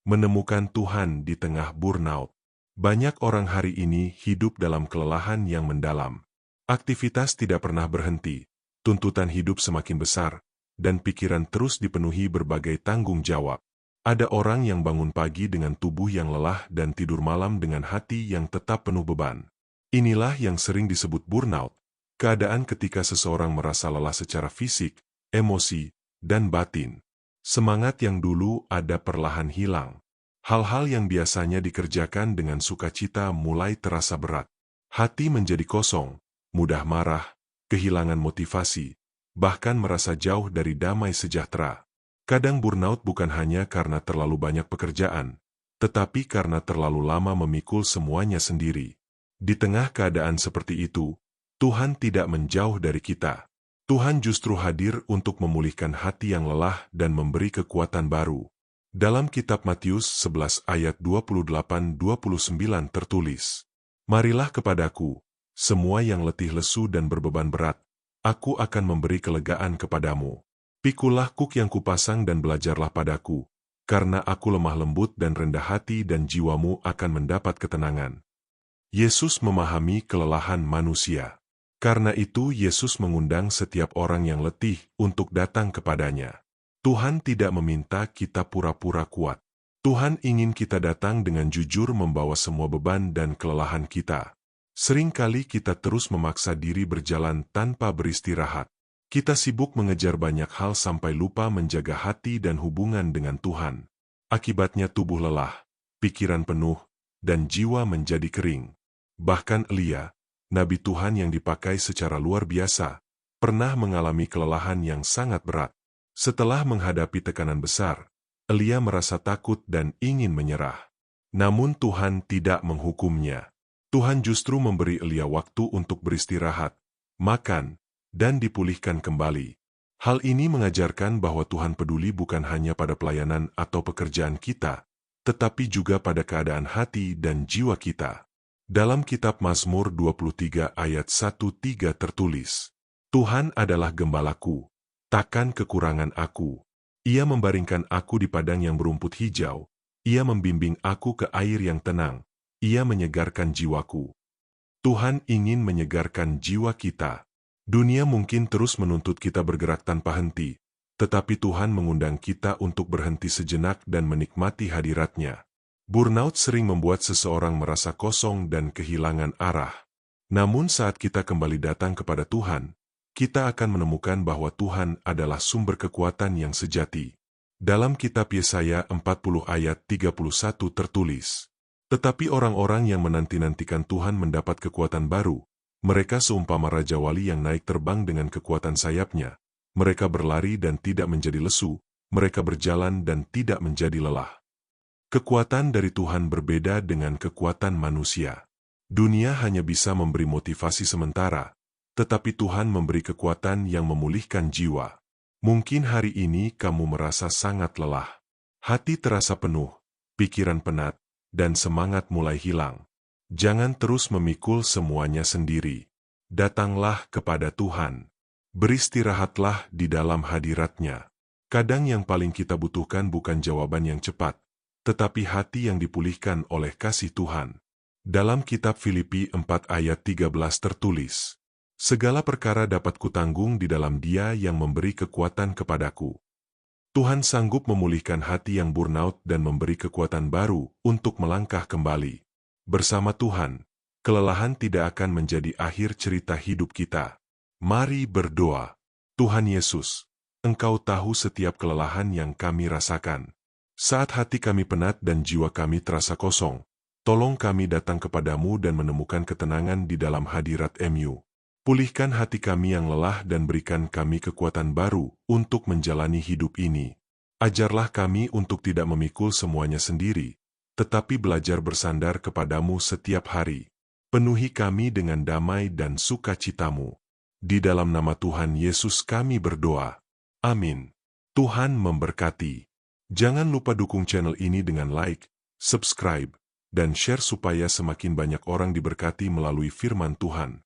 Menemukan Tuhan di tengah burnout. Banyak orang hari ini hidup dalam kelelahan yang mendalam. Aktivitas tidak pernah berhenti, tuntutan hidup semakin besar, dan pikiran terus dipenuhi berbagai tanggung jawab. Ada orang yang bangun pagi dengan tubuh yang lelah dan tidur malam dengan hati yang tetap penuh beban. Inilah yang sering disebut burnout, keadaan ketika seseorang merasa lelah secara fisik, emosi, dan batin. Semangat yang dulu ada perlahan hilang. Hal-hal yang biasanya dikerjakan dengan sukacita mulai terasa berat. Hati menjadi kosong, mudah marah, kehilangan motivasi, bahkan merasa jauh dari damai sejahtera. Kadang burnout bukan hanya karena terlalu banyak pekerjaan, tetapi karena terlalu lama memikul semuanya sendiri. Di tengah keadaan seperti itu, Tuhan tidak menjauh dari kita. Tuhan justru hadir untuk memulihkan hati yang lelah dan memberi kekuatan baru. Dalam kitab Matius 11 ayat 28-29 tertulis, "Marilah kepadaku, semua yang letih lesu dan berbeban berat, aku akan memberi kelegaan kepadamu. Pikulah kuk yang kupasang dan belajarlah padaku, karena aku lemah lembut dan rendah hati dan jiwamu akan mendapat ketenangan." Yesus memahami kelelahan manusia. Karena itu Yesus mengundang setiap orang yang letih untuk datang kepadanya. Tuhan tidak meminta kita pura-pura kuat. Tuhan ingin kita datang dengan jujur membawa semua beban dan kelelahan kita. Seringkali kita terus memaksa diri berjalan tanpa beristirahat. Kita sibuk mengejar banyak hal sampai lupa menjaga hati dan hubungan dengan Tuhan. Akibatnya tubuh lelah, pikiran penuh, dan jiwa menjadi kering. Bahkan Elia, Nabi Tuhan yang dipakai secara luar biasa, pernah mengalami kelelahan yang sangat berat. Setelah menghadapi tekanan besar, Elia merasa takut dan ingin menyerah. Namun Tuhan tidak menghukumnya. Tuhan justru memberi Elia waktu untuk beristirahat, makan, dan dipulihkan kembali. Hal ini mengajarkan bahwa Tuhan peduli bukan hanya pada pelayanan atau pekerjaan kita, tetapi juga pada keadaan hati dan jiwa kita. Dalam kitab Mazmur 23 ayat 1-3 tertulis, "Tuhan adalah gembalaku, takkan kekurangan aku. Ia membaringkan aku di padang yang berumput hijau, Ia membimbing aku ke air yang tenang, Ia menyegarkan jiwaku." Tuhan ingin menyegarkan jiwa kita. Dunia mungkin terus menuntut kita bergerak tanpa henti, tetapi Tuhan mengundang kita untuk berhenti sejenak dan menikmati hadirat-Nya. Burnout sering membuat seseorang merasa kosong dan kehilangan arah. Namun saat kita kembali datang kepada Tuhan, kita akan menemukan bahwa Tuhan adalah sumber kekuatan yang sejati. Dalam kitab Yesaya 40 ayat 31 tertulis, "Tetapi orang-orang yang menanti-nantikan Tuhan mendapat kekuatan baru. Mereka seumpama Raja Wali yang naik terbang dengan kekuatan sayapnya. Mereka berlari dan tidak menjadi lesu, mereka berjalan dan tidak menjadi lelah." Kekuatan dari Tuhan berbeda dengan kekuatan manusia. Dunia hanya bisa memberi motivasi sementara, tetapi Tuhan memberi kekuatan yang memulihkan jiwa. Mungkin hari ini kamu merasa sangat lelah. Hati terasa penuh, pikiran penat, dan semangat mulai hilang. Jangan terus memikul semuanya sendiri. Datanglah kepada Tuhan. Beristirahatlah di dalam hadirat-Nya. Kadang yang paling kita butuhkan bukan jawaban yang cepat, tetapi hati yang dipulihkan oleh kasih Tuhan. Dalam kitab Filipi 4 ayat 13 tertulis, "Segala perkara dapat kutanggung di dalam Dia yang memberi kekuatan kepadaku." Tuhan sanggup memulihkan hati yang burnout dan memberi kekuatan baru untuk melangkah kembali. Bersama Tuhan, kelelahan tidak akan menjadi akhir cerita hidup kita. Mari berdoa. Tuhan Yesus, Engkau tahu setiap kelelahan yang kami rasakan. Saat hati kami penat dan jiwa kami terasa kosong, tolong kami datang kepadamu dan menemukan ketenangan di dalam hadirat-Mu. Pulihkan hati kami yang lelah dan berikan kami kekuatan baru untuk menjalani hidup ini. Ajarlah kami untuk tidak memikul semuanya sendiri, tetapi belajar bersandar kepadamu setiap hari. Penuhi kami dengan damai dan sukacita-Mu. Di dalam nama Tuhan Yesus kami berdoa. Amin. Tuhan memberkati. Jangan lupa dukung channel ini dengan like, subscribe, dan share supaya semakin banyak orang diberkati melalui firman Tuhan.